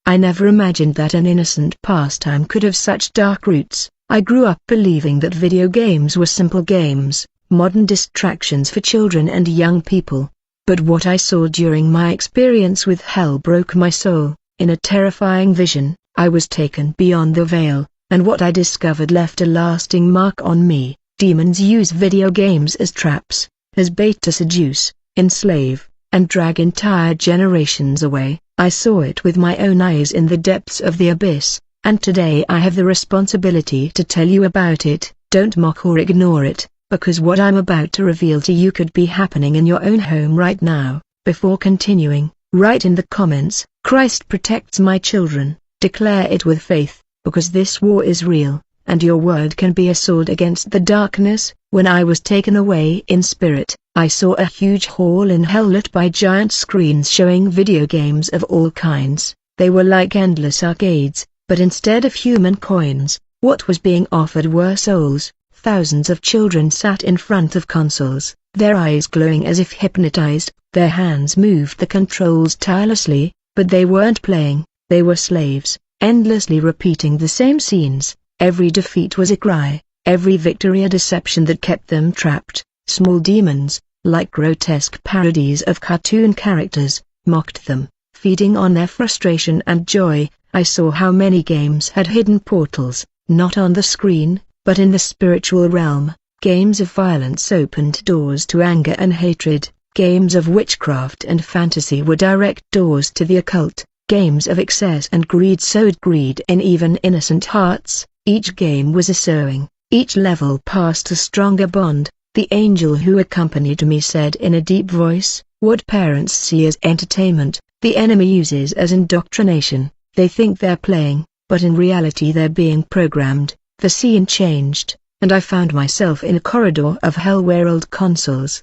I never imagined that an innocent pastime could have such dark roots. I grew up believing that video games were simple games, modern distractions for children and young people. But what I saw during my experience with hell broke my soul. In a terrifying vision, I was taken beyond the veil, and what I discovered left a lasting mark on me. Demons use video games as traps, as bait to seduce, enslave, and drag entire generations away. I saw it with my own eyes in the depths of the abyss, and today I have the responsibility to tell you about it. Don't mock or ignore it, because what I'm about to reveal to you could be happening in your own home right now. Before continuing, write in the comments, "Christ protects my children." Declare it with faith, because this war is real, and your word can be a sword against the darkness. When I was taken away in spirit, I saw a huge hall in hell lit by giant screens showing video games of all kinds. They were like endless arcades, but instead of human coins, what was being offered were souls. Thousands of children sat in front of consoles, their eyes glowing as if hypnotized. Their hands moved the controls tirelessly, but they weren't playing, they were slaves, endlessly repeating the same scenes. Every defeat was a cry, every victory a deception that kept them trapped. Small demons, like grotesque parodies of cartoon characters, mocked them, feeding on their frustration and joy. I saw how many games had hidden portals, not on the screen, but in the spiritual realm. Games of violence opened doors to anger and hatred. Games of witchcraft and fantasy were direct doors to the occult. Games of excess and greed sowed greed in even innocent hearts. Each game was a sowing, each level passed a stronger bond. The angel who accompanied me said in a deep voice, "What parents see as entertainment, the enemy uses as indoctrination. They think they're playing, but in reality they're being programmed." The scene changed, and I found myself in a corridor of hell where old consoles,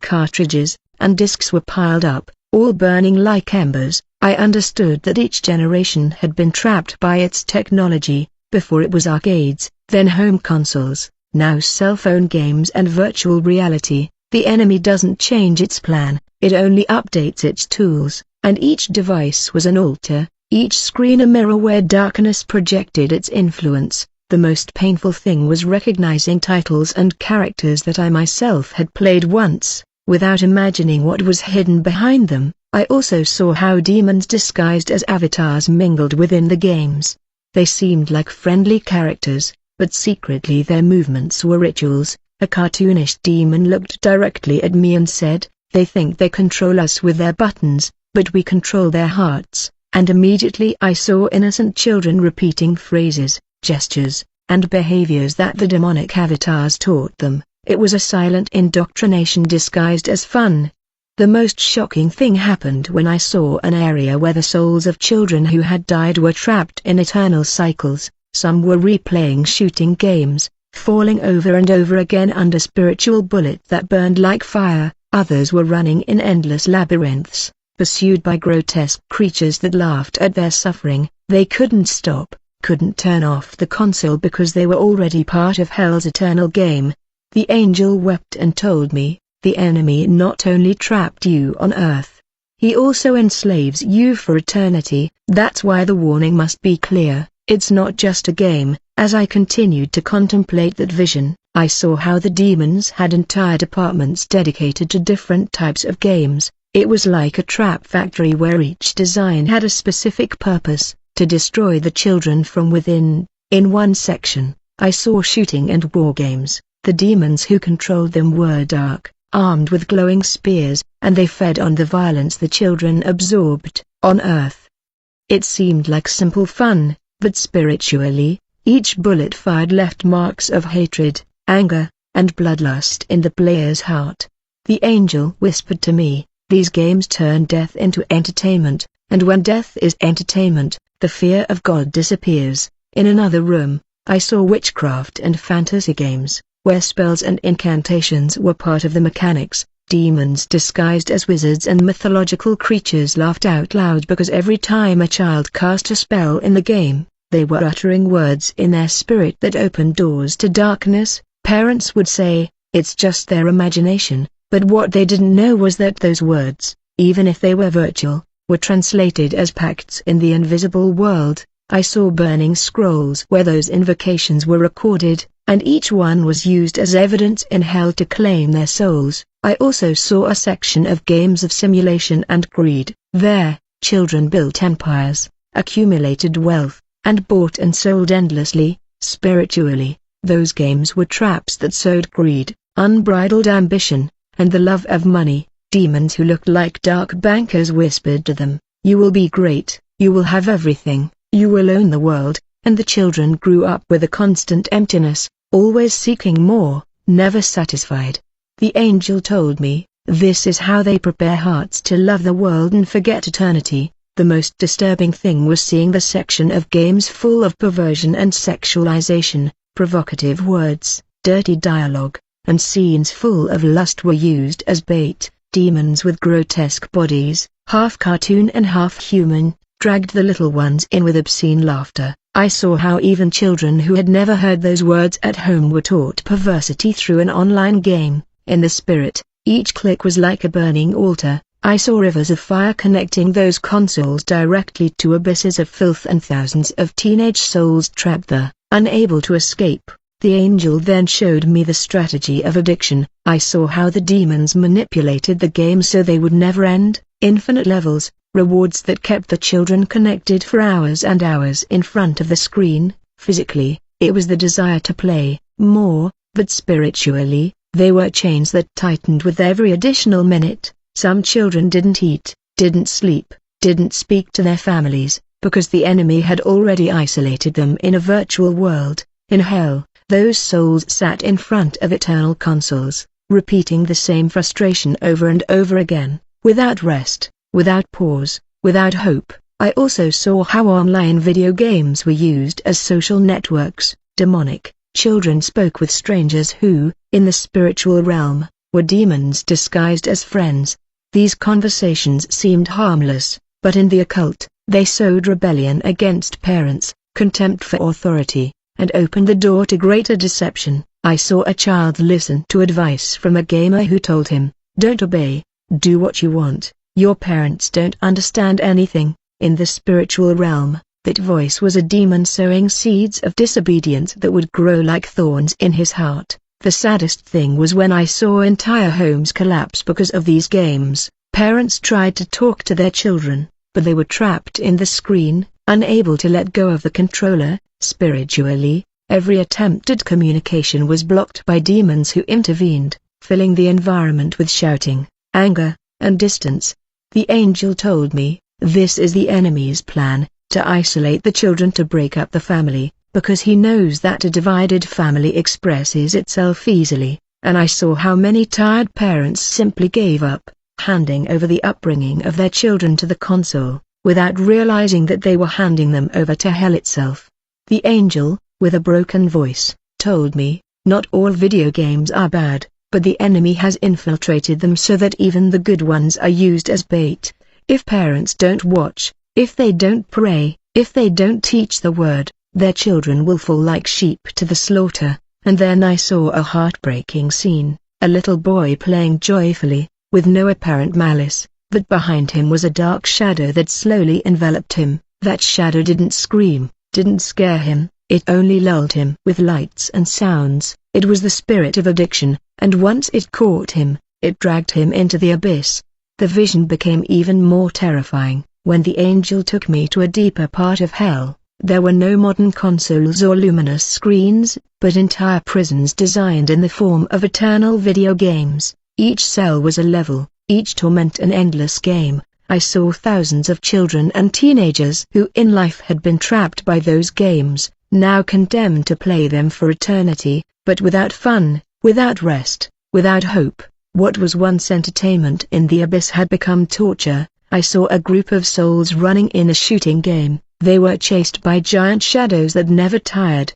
cartridges, and discs were piled up, all burning like embers. I understood that each generation had been trapped by its technology. Before it was arcades, then home consoles, now cell phone games and virtual reality. The enemy doesn't change its plan, it only updates its tools, and each device was an altar, each screen a mirror where darkness projected its influence. The most painful thing was recognizing titles and characters that I myself had played once, without imagining what was hidden behind them. I also saw how demons disguised as avatars mingled within the games. They seemed like friendly characters, but secretly their movements were rituals. A cartoonish demon looked directly at me and said, "They think they control us with their buttons, but we control their hearts." And immediately I saw innocent children repeating phrases, gestures, and behaviors that the demonic avatars taught them. It was a silent indoctrination disguised as fun. The most shocking thing happened when I saw an area where the souls of children who had died were trapped in eternal cycles. Some were replaying shooting games, falling over and over again under spiritual bullets that burned like fire. Others were running in endless labyrinths, pursued by grotesque creatures that laughed at their suffering. They couldn't stop, couldn't turn off the console because they were already part of hell's eternal game. The angel wept and told me, "The enemy not only trapped you on earth, he also enslaves you for eternity." That's why the warning must be clear. It's not just a game. As I continued to contemplate that vision, I saw how the demons had entire departments dedicated to different types of games. It was like a trap factory where each design had a specific purpose, to destroy the children from within. In one section, I saw shooting and war games. The demons who controlled them were dark, armed with glowing spears, and they fed on the violence the children absorbed. On Earth, it seemed like simple fun, but spiritually, each bullet fired left marks of hatred, anger, and bloodlust in the player's heart. The angel whispered to me, "These games turn death into entertainment, and when death is entertainment, the fear of God disappears." In another room, I saw witchcraft and fantasy games, where spells and incantations were part of the mechanics. Demons disguised as wizards and mythological creatures laughed out loud because every time a child cast a spell in the game, they were uttering words in their spirit that opened doors to darkness. Parents would say, "It's just their imagination," but what they didn't know was that those words, even if they were virtual, were translated as pacts in the invisible world. I saw burning scrolls where those invocations were recorded, and each one was used as evidence in hell to claim their souls. I also saw a section of games of simulation and greed. There, children built empires, accumulated wealth, and bought and sold endlessly. Spiritually, those games were traps that sowed greed, unbridled ambition, and the love of money. Demons who looked like dark bankers whispered to them, "You will be great, you will have everything, you will own the world," and the children grew up with a constant emptiness, always seeking more, never satisfied. The angel told me, this is how they prepare hearts to love the world and forget eternity. The most disturbing thing was seeing the section of games full of perversion and sexualization, provocative words, dirty dialogue, and scenes full of lust were used as bait. Demons with grotesque bodies, half cartoon and half human, dragged the little ones in with obscene laughter. I saw how even children who had never heard those words at home were taught perversity through an online game. In the spirit, each click was like a burning altar. I saw rivers of fire connecting those consoles directly to abysses of filth and thousands of teenage souls trapped there, unable to escape. The angel then showed me the strategy of addiction. I saw how the demons manipulated the game so they would never end, infinite levels, rewards that kept the children connected for hours and hours in front of the screen. Physically, it was the desire to play more, but spiritually, they were chains that tightened with every additional minute. Some children didn't eat, didn't sleep, didn't speak to their families, because the enemy had already isolated them in a virtual world. In hell, those souls sat in front of eternal consoles, repeating the same frustration over and over again, without rest, without pause, without hope. I also saw how online video games were used as social networks. Demonic children spoke with strangers who, in the spiritual realm, were demons disguised as friends. These conversations seemed harmless, but in the occult, they sowed rebellion against parents, contempt for authority, and opened the door to greater deception. I saw a child listen to advice from a gamer who told him, "Don't obey, do what you want, your parents don't understand anything." In the spiritual realm, that voice was a demon sowing seeds of disobedience that would grow like thorns in his heart. The saddest thing was when I saw entire homes collapse because of these games. Parents tried to talk to their children, but they were trapped in the screen, unable to let go of the controller. Spiritually, every attempt at communication was blocked by demons who intervened, filling the environment with shouting, anger, and distance. The angel told me, this is the enemy's plan, to isolate the children, to break up the family, because he knows that a divided family expresses itself easily. And I saw how many tired parents simply gave up, handing over the upbringing of their children to the console, without realizing that they were handing them over to hell itself. The angel, with a broken voice, told me, not all video games are bad, but the enemy has infiltrated them so that even the good ones are used as bait. If parents don't watch, if they don't pray, if they don't teach the word, their children will fall like sheep to the slaughter. And then I saw a heartbreaking scene, a little boy playing joyfully, with no apparent malice, but behind him was a dark shadow that slowly enveloped him. That shadow didn't scream, didn't scare him, it only lulled him with lights and sounds. It was the spirit of addiction, and once it caught him, it dragged him into the abyss. The vision became even more terrifying, when the angel took me to a deeper part of hell. There were no modern consoles or luminous screens, but entire prisons designed in the form of eternal video games. Each cell was a level, each torment an endless game. I saw thousands of children and teenagers who in life had been trapped by those games, now condemned to play them for eternity, but without fun, without rest, without hope. What was once entertainment in the abyss had become torture. I saw a group of souls running in a shooting game. They were chased by giant shadows that never tired.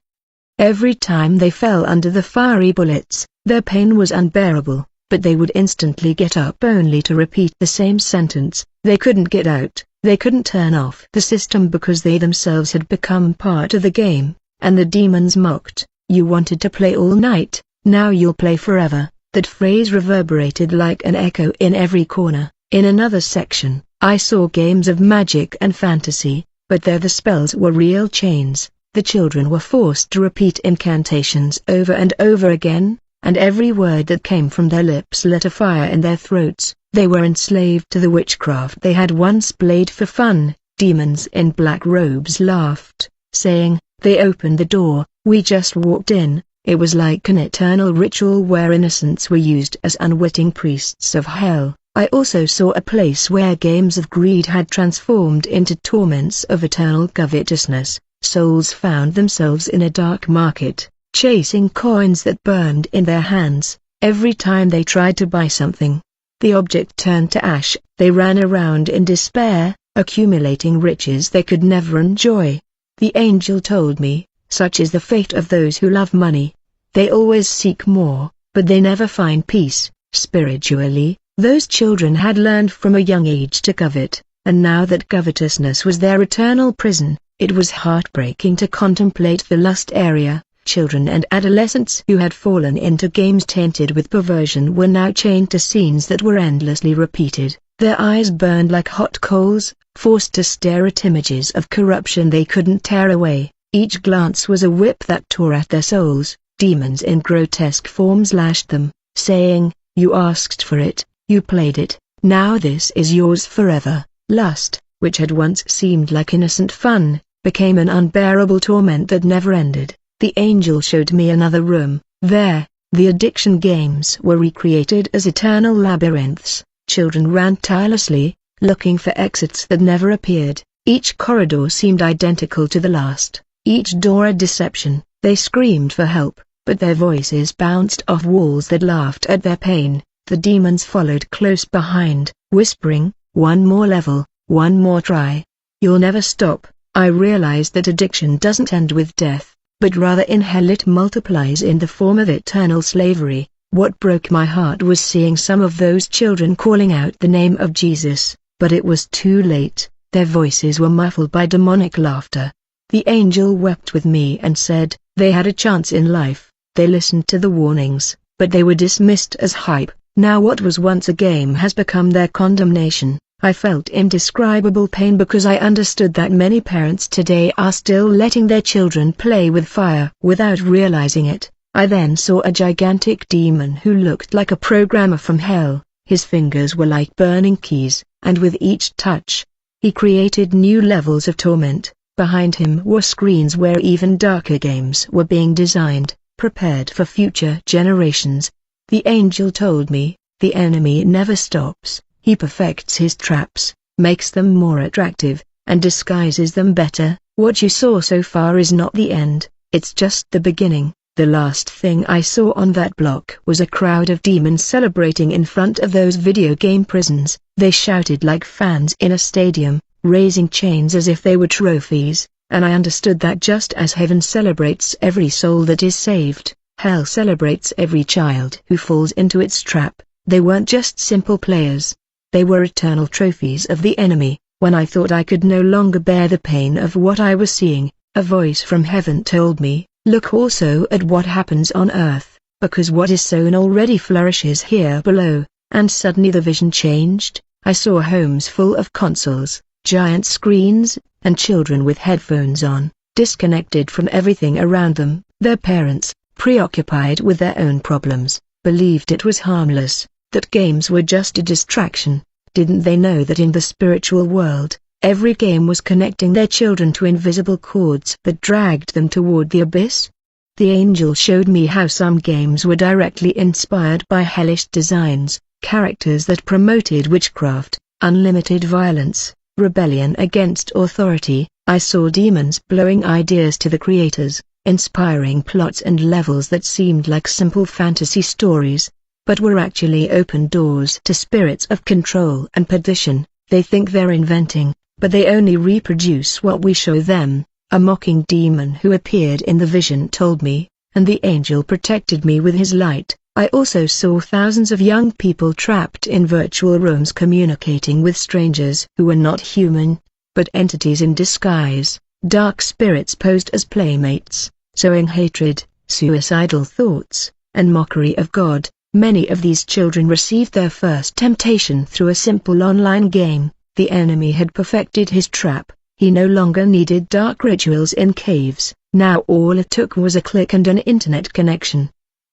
Every time they fell under the fiery bullets, their pain was unbearable, but they would instantly get up only to repeat the same sentence. They couldn't get out, they couldn't turn off the system because they themselves had become part of the game, and the demons mocked, "You wanted to play all night, now you'll play forever." That phrase reverberated like an echo in every corner. In another section, I saw games of magic and fantasy, but there the spells were real chains. The children were forced to repeat incantations over and over again, and every word that came from their lips lit a fire in their throats. They were enslaved to the witchcraft they had once played for fun. Demons in black robes laughed, saying, "They opened the door, we just walked in." It was like an eternal ritual where innocents were used as unwitting priests of hell. I also saw a place where games of greed had transformed into torments of eternal covetousness. Souls found themselves in a dark market, chasing coins that burned in their hands. Every time they tried to buy something, the object turned to ash. They ran around in despair, accumulating riches they could never enjoy. The angel told me, such is the fate of those who love money. They always seek more, but they never find peace. Spiritually, those children had learned from a young age to covet, and now that covetousness was their eternal prison, it was heartbreaking to contemplate the lust area. Children and adolescents who had fallen into games tainted with perversion were now chained to scenes that were endlessly repeated. Their eyes burned like hot coals, forced to stare at images of corruption they couldn't tear away. Each glance was a whip that tore at their souls. Demons in grotesque forms lashed them, saying, "You asked for it, you played it, now this is yours forever." Lust, which had once seemed like innocent fun, became an unbearable torment that never ended. The angel showed me another room. There, the addiction games were recreated as eternal labyrinths. Children ran tirelessly, looking for exits that never appeared. Each corridor seemed identical to the last, each door a deception. They screamed for help, but their voices bounced off walls that laughed at their pain. The demons followed close behind, whispering, "One more level, one more try. You'll never stop." I realized that addiction doesn't end with death, but rather in hell it multiplies in the form of eternal slavery. What broke my heart was seeing some of those children calling out the name of Jesus, but it was too late. Their voices were muffled by demonic laughter. The angel wept with me and said, "They had a chance in life. They listened to the warnings, but they were dismissed as hype. Now what was once a game has become their condemnation." I felt indescribable pain because I understood that many parents today are still letting their children play with fire without realizing it. I then saw a gigantic demon who looked like a programmer from hell. His fingers were like burning keys, and with each touch, he created new levels of torment. Behind him were screens where even darker games were being designed, prepared for future generations. The angel told me, "The enemy never stops. He perfects his traps, makes them more attractive, and disguises them better. What you saw so far is not the end, it's just the beginning." The last thing I saw on that block was a crowd of demons celebrating in front of those video game prisons. They shouted like fans in a stadium, raising chains as if they were trophies, and I understood that just as heaven celebrates every soul that is saved, hell celebrates every child who falls into its trap. They weren't just simple players. They were eternal trophies of the enemy. When I thought I could no longer bear the pain of what I was seeing, a voice from heaven told me, "Look also at what happens on earth, because what is sown already flourishes here below." And suddenly the vision changed. I saw homes full of consoles, giant screens, and children with headphones on, disconnected from everything around them. Their parents, preoccupied with their own problems, believed it was harmless, that games were just a distraction. Didn't they know that in the spiritual world, every game was connecting their children to invisible cords that dragged them toward the abyss? The angel showed me how some games were directly inspired by hellish designs, characters that promoted witchcraft, unlimited violence, rebellion against authority. I saw demons blowing ideas to the creators, inspiring plots and levels that seemed like simple fantasy stories, but were actually open doors to spirits of control and perdition. They think they're inventing, but they only reproduce what we show them. A mocking demon who appeared in the vision told me, and the angel protected me with his light. I also saw thousands of young people trapped in virtual rooms communicating with strangers who were not human, but entities in disguise. Dark spirits posed as playmates, sowing hatred, suicidal thoughts, and mockery of God. Many of these children received their first temptation through a simple online game. The enemy had perfected his trap. He no longer needed dark rituals in caves. Now all it took was a click and an internet connection.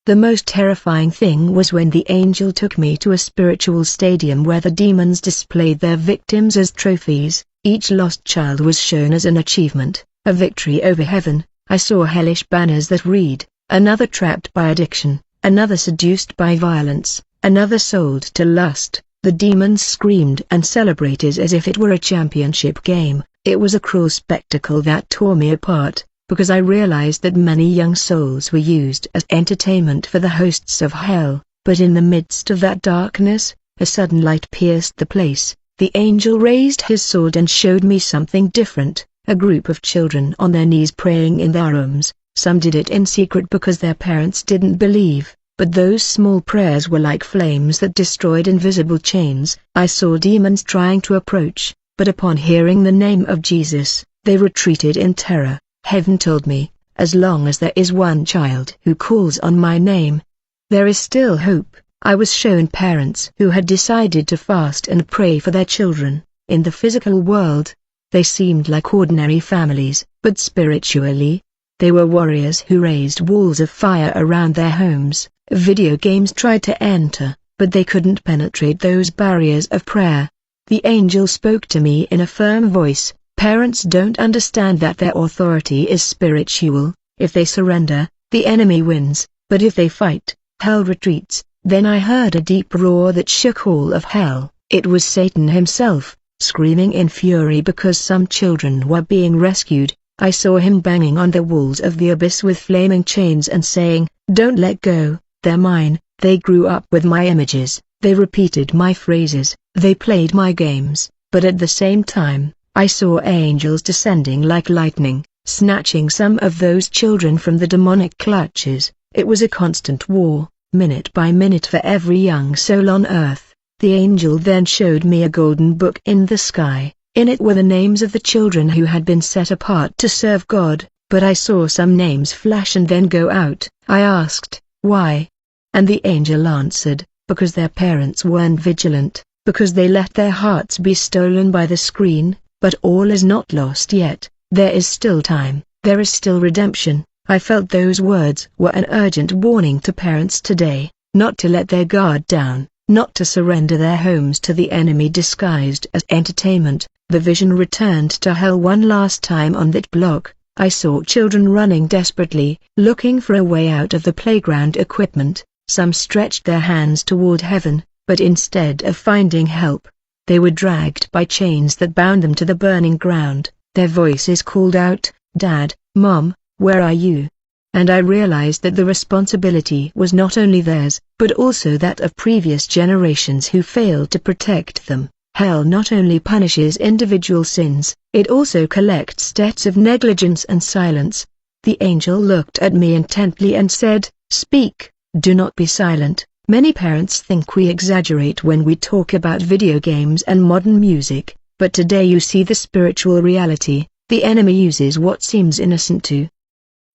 The most terrifying thing was when the angel took me to a spiritual stadium where the demons displayed their victims as trophies. Each lost child was shown as an achievement, a victory over heaven. I saw hellish banners that read, "Another trapped by addiction, another seduced by violence, another sold to lust." The demons screamed and celebrated as if it were a championship game. It was a cruel spectacle that tore me apart, because I realized that many young souls were used as entertainment for the hosts of hell. But in the midst of that darkness, a sudden light pierced the place. The angel raised his sword and showed me something different, a group of children on their knees praying in their rooms. Some did it in secret because their parents didn't believe, but those small prayers were like flames that destroyed invisible chains. I saw demons trying to approach, but upon hearing the name of Jesus, they retreated in terror. Heaven told me, as long as there is one child who calls on my name, there is still hope. I was shown parents who had decided to fast and pray for their children. In the physical world, they seemed like ordinary families, but spiritually, they were warriors who raised walls of fire around their homes. Video games tried to enter, but they couldn't penetrate those barriers of prayer. The angel spoke to me in a firm voice. Parents don't understand that their authority is spiritual. If they surrender, the enemy wins, but if they fight, hell retreats. Then I heard a deep roar that shook all of hell. It was Satan himself, screaming in fury because some children were being rescued. I saw him banging on the walls of the abyss with flaming chains and saying, "Don't let go, they're mine." They grew up with my images, they repeated my phrases, they played my games, but at the same time, I saw angels descending like lightning, snatching some of those children from the demonic clutches. It was a constant war, minute by minute for every young soul on earth. The angel then showed me a golden book in the sky. In it were the names of the children who had been set apart to serve God, but I saw some names flash and then go out. I asked, why? And the angel answered, because their parents weren't vigilant, because they let their hearts be stolen by the screen. But all is not lost yet. There is still time, there is still redemption. I felt those words were an urgent warning to parents today, not to let their guard down, not to surrender their homes to the enemy disguised as entertainment. The vision returned to hell one last time on that block. I saw children running desperately, looking for a way out of the playground equipment. Some stretched their hands toward heaven, but instead of finding help, they were dragged by chains that bound them to the burning ground. Their voices called out, "Dad, Mom, where are you?" And I realized that the responsibility was not only theirs, but also that of previous generations who failed to protect them. Hell not only punishes individual sins, it also collects debts of negligence and silence. The angel looked at me intently and said, "Speak, do not be silent." Many parents think we exaggerate when we talk about video games and modern music, but today you see the spiritual reality. The enemy uses what seems innocent to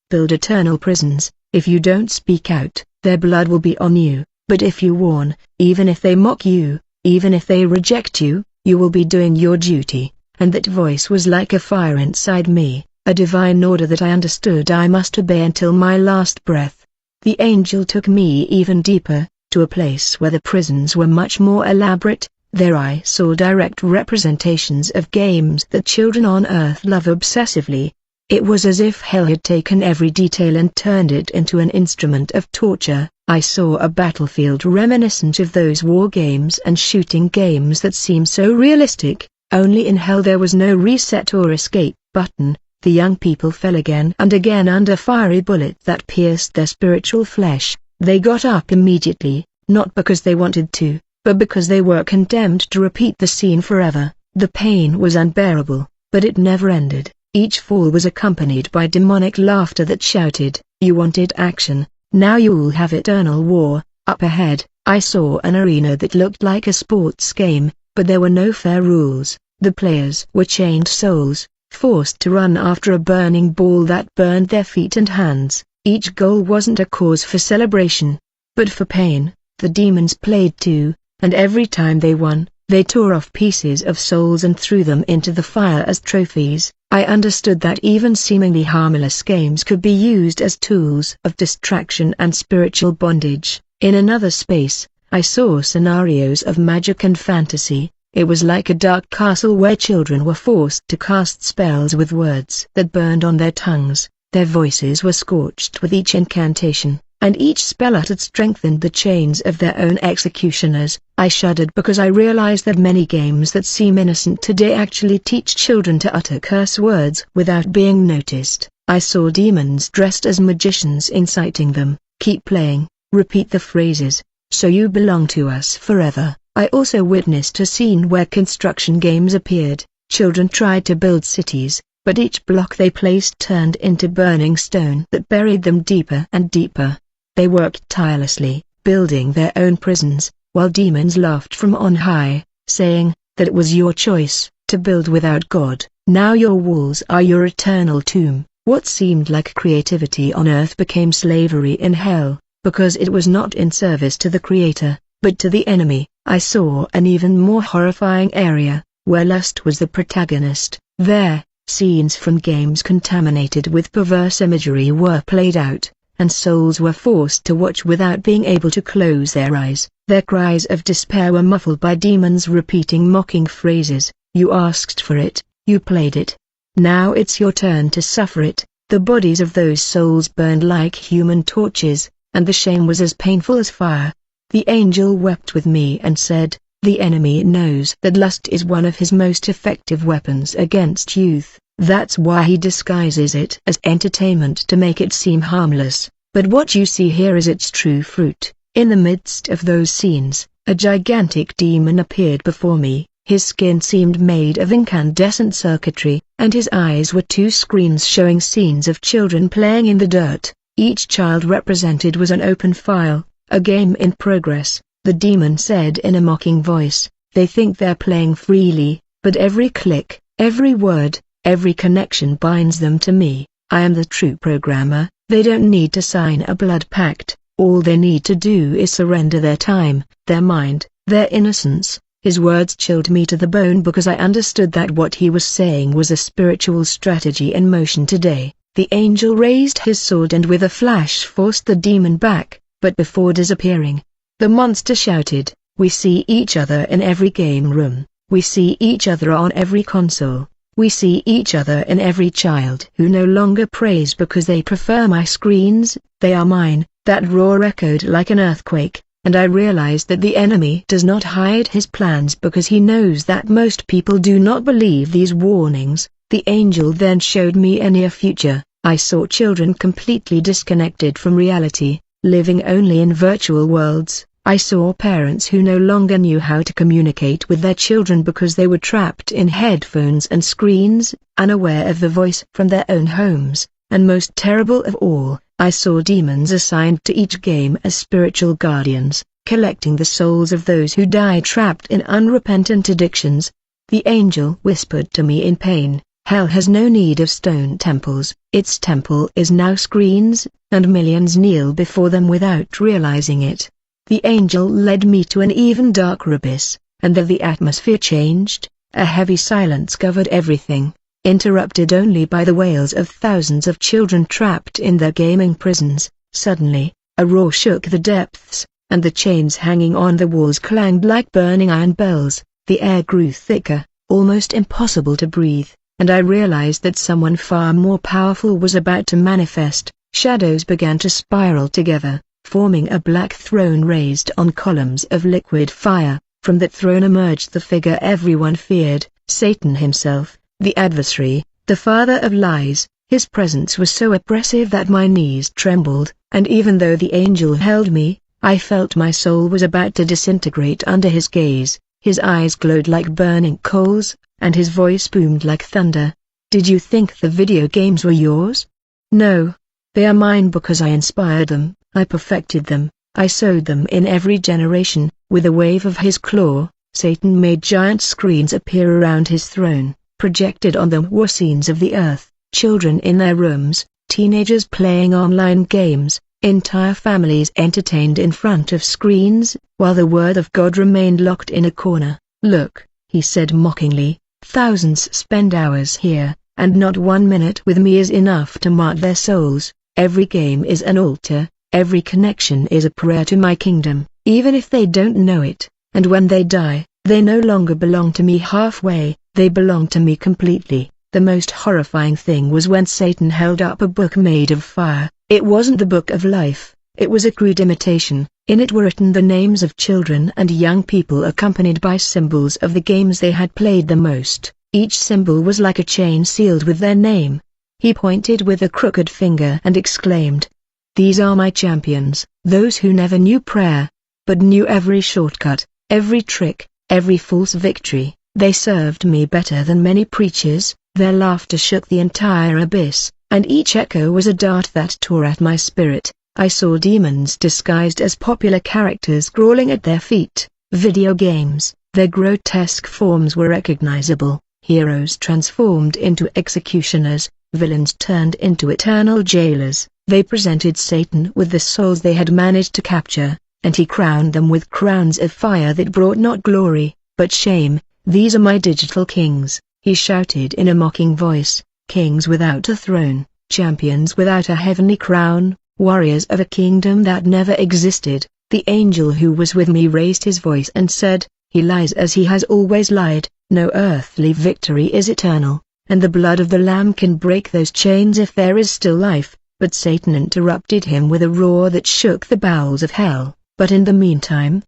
build eternal prisons. If you don't speak out, their blood will be on you, but if you warn, even if they mock you, even if they reject you, you will be doing your duty. And that voice was like a fire inside me, a divine order that I understood I must obey until my last breath. The angel took me even deeper, to a place where the prisons were much more elaborate. There I saw direct representations of games that children on Earth love obsessively. It was as if hell had taken every detail and turned it into an instrument of torture. I saw a battlefield reminiscent of those war games and shooting games that seem so realistic. Only in hell there was no reset or escape button. The young people fell again and again under fiery bullets that pierced their spiritual flesh. They got up immediately, not because they wanted to, but because they were condemned to repeat the scene forever. The pain was unbearable, but it never ended. Each fall was accompanied by demonic laughter that shouted, "You wanted action, now you'll have eternal war." Up ahead, I saw an arena that looked like a sports game, but there were no fair rules. The players were chained souls, forced to run after a burning ball that burned their feet and hands. Each goal wasn't a cause for celebration, but for pain. The demons played too, and every time they won, They tore off pieces of souls and threw them into the fire as trophies. I understood that even seemingly harmless games could be used as tools of distraction and spiritual bondage. In another space, I saw scenarios of magic and fantasy. It was like a dark castle where children were forced to cast spells with words that burned on their tongues. Their voices were scorched with each incantation, and each spell uttered strengthened the chains of their own executioners. I shuddered because I realized that many games that seem innocent today actually teach children to utter curse words without being noticed. I saw demons dressed as magicians inciting them, "Keep playing, repeat the phrases, so you belong to us forever." I also witnessed a scene where construction games appeared. Children tried to build cities, but each block they placed turned into burning stone that buried them deeper and deeper. They worked tirelessly, building their own prisons, while demons laughed from on high, saying that it was your choice to build without God. Now your walls are your eternal tomb. What seemed like creativity on earth became slavery in hell, because it was not in service to the Creator, but to the enemy. I saw an even more horrifying area, where lust was the protagonist. There, scenes from games contaminated with perverse imagery were played out, and souls were forced to watch without being able to close their eyes. Their cries of despair were muffled by demons repeating mocking phrases. "You asked for it, you played it. Now it's your turn to suffer it." The bodies of those souls burned like human torches, and the shame was as painful as fire. The angel wept with me and said, "The enemy knows that lust is one of his most effective weapons against youth. That's why he disguises it as entertainment to make it seem harmless. But what you see here is its true fruit." In the midst of those scenes, a gigantic demon appeared before me. His skin seemed made of incandescent circuitry, and his eyes were two screens showing scenes of children playing in the dirt. Each child represented was an open file, a game in progress. The demon said in a mocking voice, "They think they're playing freely, but every click, every word, every connection binds them to me. I am the true programmer. They don't need to sign a blood pact. All they need to do is surrender their time, their mind, their innocence." His words chilled me to the bone because I understood that what he was saying was a spiritual strategy in motion today. The angel raised his sword and with a flash forced the demon back, but before disappearing, the monster shouted, "We see each other in every game room, we see each other on every console, we see each other in every child who no longer prays because they prefer my screens, they are mine." That roar echoed like an earthquake, and I realized that the enemy does not hide his plans because he knows that most people do not believe these warnings. The angel then showed me a near future. I saw children completely disconnected from reality, living only in virtual worlds. I saw parents who no longer knew how to communicate with their children because they were trapped in headphones and screens, unaware of the voice from their own homes. And most terrible of all, I saw demons assigned to each game as spiritual guardians, collecting the souls of those who die trapped in unrepentant addictions. The angel whispered to me in pain, "Hell has no need of stone temples, its temple is now screens, and millions kneel before them without realizing it." The angel led me to an even darker abyss, and there the atmosphere changed. A heavy silence covered everything, interrupted only by the wails of thousands of children trapped in their gaming prisons. Suddenly, a roar shook the depths, and the chains hanging on the walls clanged like burning iron bells. The air grew thicker, almost impossible to breathe, and I realized that someone far more powerful was about to manifest. Shadows began to spiral together, forming a black throne raised on columns of liquid fire. From that throne emerged the figure everyone feared, Satan himself, the adversary, the father of lies. His presence was so oppressive that my knees trembled, and even though the angel held me, I felt my soul was about to disintegrate under his gaze. His eyes glowed like burning coals, and his voice boomed like thunder. "Did you think the video games were yours? No. They are mine because I inspired them, I perfected them, I sowed them in every generation." With a wave of his claw, Satan made giant screens appear around his throne. Projected on them were scenes of the earth, children in their rooms, teenagers playing online games, entire families entertained in front of screens, while the word of God remained locked in a corner. Look, he said mockingly, thousands spend hours here, and not 1 minute with me is enough to mark their souls. Every game is an altar, every connection is a prayer to my kingdom, even if they don't know it, and when they die, they no longer belong to me halfway, they belong to me completely. The most horrifying thing was when Satan held up a book made of fire. It wasn't the book of life, it was a crude imitation. In it were written the names of children and young people accompanied by symbols of the games they had played the most. Each symbol was like a chain sealed with their name. He pointed with a crooked finger and exclaimed, "These are my champions, those who never knew prayer, but knew every shortcut, every trick, every false victory. They served me better than many preachers." Their laughter shook the entire abyss, and each echo was a dart that tore at my spirit. I saw demons disguised as popular characters crawling at their feet. Video games, their grotesque forms were recognizable. Heroes transformed into executioners, villains turned into eternal jailers. They presented Satan with the souls they had managed to capture, and he crowned them with crowns of fire that brought not glory, but shame. "These are my digital kings," he shouted in a mocking voice, "kings without a throne, champions without a heavenly crown, warriors of a kingdom that never existed." The angel who was with me raised his voice and said, "He lies as he has always lied. No earthly victory is eternal, and the blood of the Lamb can break those chains if there is still life." But Satan interrupted him with a roar that shook the bowels of hell. "But in the meantime,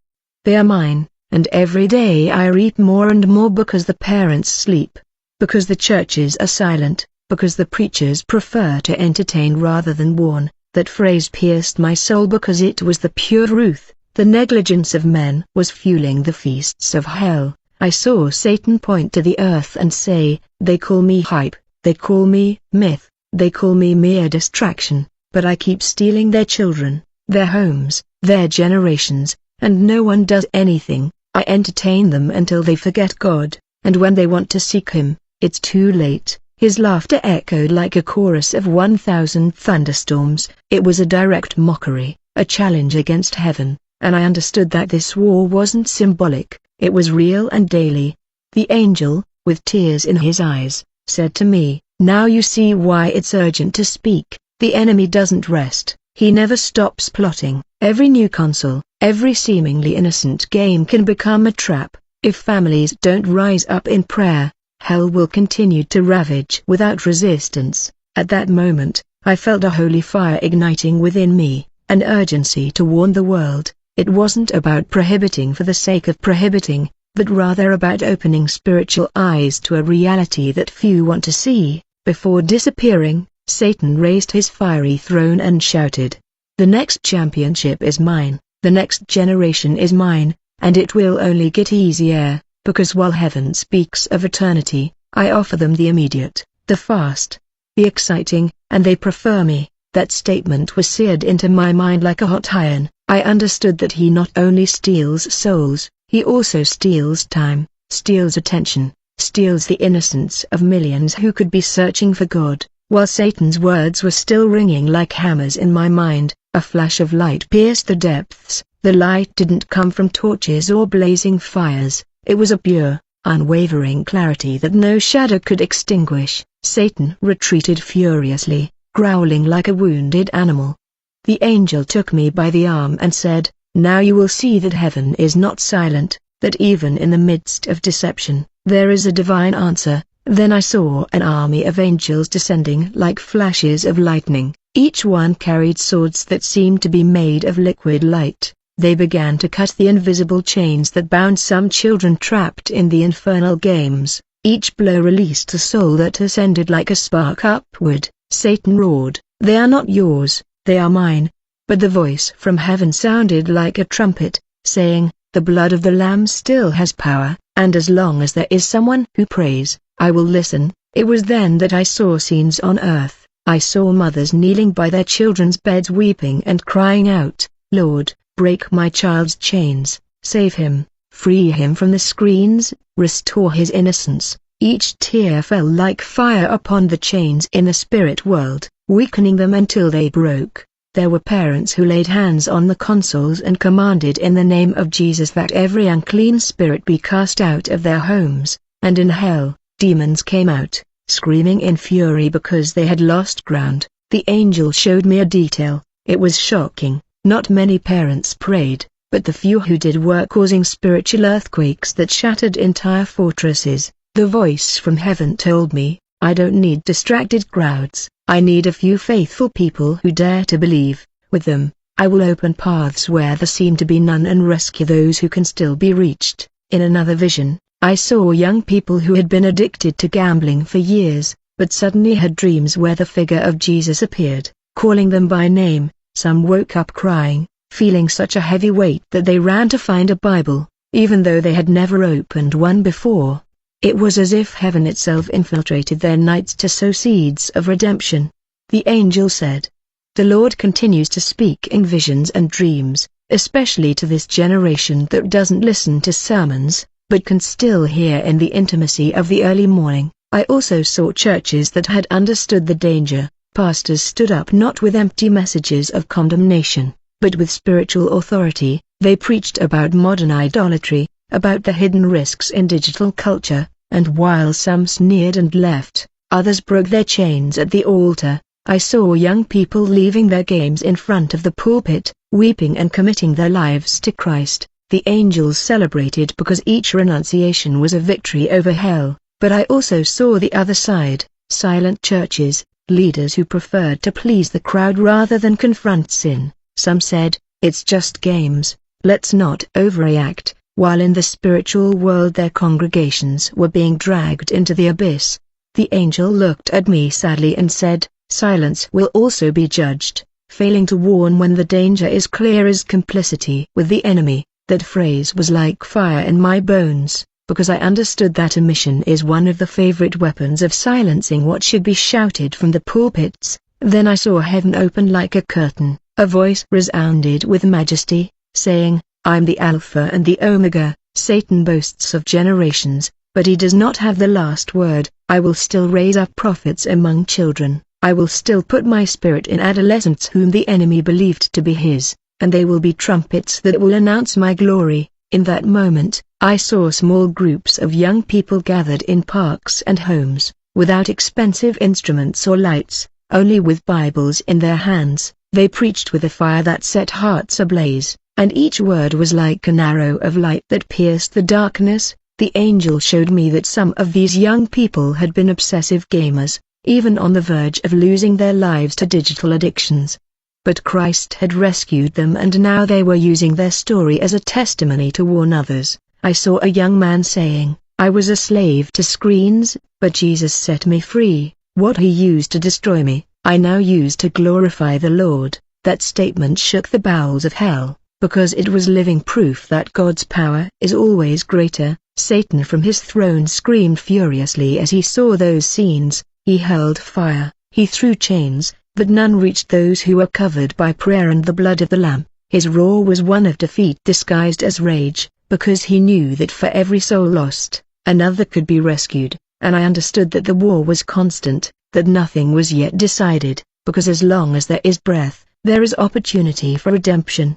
they are mine. And every day I reap more and more because the parents sleep, because the churches are silent, because the preachers prefer to entertain rather than warn." That phrase pierced my soul because it was the pure truth. The negligence of men was fueling the feasts of hell. I saw Satan point to the earth and say, "They call me hype, they call me myth, they call me mere distraction, but I keep stealing their children, their homes, their generations, and no one does anything. I entertain them until they forget God, and when they want to seek Him, it's too late." His laughter echoed like a chorus of 1,000 thunderstorms. It was a direct mockery, a challenge against heaven, and I understood that this war wasn't symbolic, it was real and daily. The angel, with tears in his eyes, said to me, "Now you see why it's urgent to speak. The enemy doesn't rest, he never stops plotting. Every new console, every seemingly innocent game can become a trap. If families don't rise up in prayer, hell will continue to ravage without resistance." At that moment, I felt a holy fire igniting within me, an urgency to warn the world. It wasn't about prohibiting for the sake of prohibiting, but rather about opening spiritual eyes to a reality that few want to see. Before disappearing, Satan raised his fiery throne and shouted, "The next championship is mine, the next generation is mine, and it will only get easier, because while heaven speaks of eternity, I offer them the immediate, the fast, the exciting, and they prefer me." That statement was seared into my mind like a hot iron. I understood that he not only steals souls, he also steals time, steals attention, steals the innocence of millions who could be searching for God. While Satan's words were still ringing like hammers in my mind, a flash of light pierced the depths. The light didn't come from torches or blazing fires, it was a pure, unwavering clarity that no shadow could extinguish. Satan retreated furiously, growling like a wounded animal. The angel took me by the arm and said, "Now you will see that heaven is not silent, that even in the midst of deception, there is a divine answer." Then I saw an army of angels descending like flashes of lightning. Each one carried swords that seemed to be made of liquid light. They began to cut the invisible chains that bound some children trapped in the infernal games. Each blow released a soul that ascended like a spark upward. Satan roared, "They are not yours, they are mine." But the voice from heaven sounded like a trumpet, saying, "The blood of the Lamb still has power, and as long as there is someone who prays, I will listen." It was then that I saw scenes on earth. I saw mothers kneeling by their children's beds weeping and crying out, "Lord, break my child's chains, save him, free him from the screens, restore his innocence." Each tear fell like fire upon the chains in the spirit world, weakening them until they broke. There were parents who laid hands on the consoles and commanded in the name of Jesus that every unclean spirit be cast out of their homes, and in hell, demons came out, screaming in fury because they had lost ground. The angel showed me a detail. It was shocking. Not many parents prayed, but the few who did were causing spiritual earthquakes that shattered entire fortresses. The voice from heaven told me, I don't need distracted crowds, I need a few faithful people who dare to believe. With them, I will open paths where there seem to be none and rescue those who can still be reached. In another vision, I saw young people who had been addicted to gambling for years, but suddenly had dreams where the figure of Jesus appeared, calling them by name. Some woke up crying, feeling such a heavy weight that they ran to find a Bible, even though they had never opened one before. It was as if heaven itself infiltrated their nights to sow seeds of redemption. The angel said, The Lord continues to speak in visions and dreams, especially to this generation that doesn't listen to sermons, but can still hear in the intimacy of the early morning. I also saw churches that had understood the danger. Pastors stood up not with empty messages of condemnation, but with spiritual authority. They preached about modern idolatry, about the hidden risks in digital culture, and while some sneered and left, others broke their chains at the altar. I saw young people leaving their games in front of the pulpit, weeping and committing their lives to Christ. The angels celebrated because each renunciation was a victory over hell, but I also saw the other side, silent churches, leaders who preferred to please the crowd rather than confront sin. Some said, it's just games, let's not overreact, while in the spiritual world their congregations were being dragged into the abyss. The angel looked at me sadly and said, Silence will also be judged. Failing to warn when the danger is clear is complicity with the enemy. That phrase was like fire in my bones, because I understood that omission is one of the favorite weapons of silencing what should be shouted from the pulpits. Then I saw heaven open like a curtain. A voice resounded with majesty, saying, I'm the Alpha and the Omega. Satan boasts of generations, but he does not have the last word. I will still raise up prophets among children. I will still put my spirit in adolescents whom the enemy believed to be his, and they will be trumpets that will announce my glory. In that moment, I saw small groups of young people gathered in parks and homes, without expensive instruments or lights, only with Bibles in their hands. They preached with a fire that set hearts ablaze, and each word was like an arrow of light that pierced the darkness. The angel showed me that some of these young people had been obsessive gamers, even on the verge of losing their lives to digital addictions. But Christ had rescued them and now they were using their story as a testimony to warn others. I saw a young man saying, I was a slave to screens, but Jesus set me free. What he used to destroy me, I now use to glorify the Lord. That statement shook the bowels of hell, because it was living proof that God's power is always greater. Satan from his throne screamed furiously as he saw those scenes. He hurled fire, he threw chains, but none reached those who were covered by prayer and the blood of the Lamb. His roar was one of defeat disguised as rage, because he knew that for every soul lost, another could be rescued, and I understood that the war was constant, that nothing was yet decided, because as long as there is breath, there is opportunity for redemption.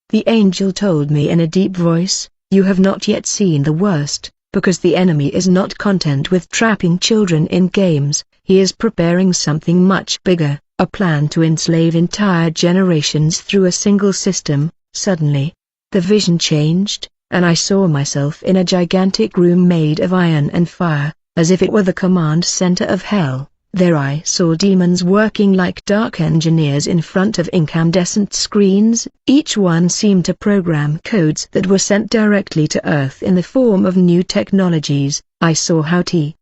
The angel told me in a deep voice, You have not yet seen the worst, because the enemy is not content with trapping children in games. He is preparing something much bigger, a plan to enslave entire generations through a single system. Suddenly, the vision changed, and I saw myself in a gigantic room made of iron and fire, as if it were the command center of hell. There I saw demons working like dark engineers in front of incandescent screens. Each one seemed to program codes that were sent directly to Earth in the form of new technologies. I saw how T.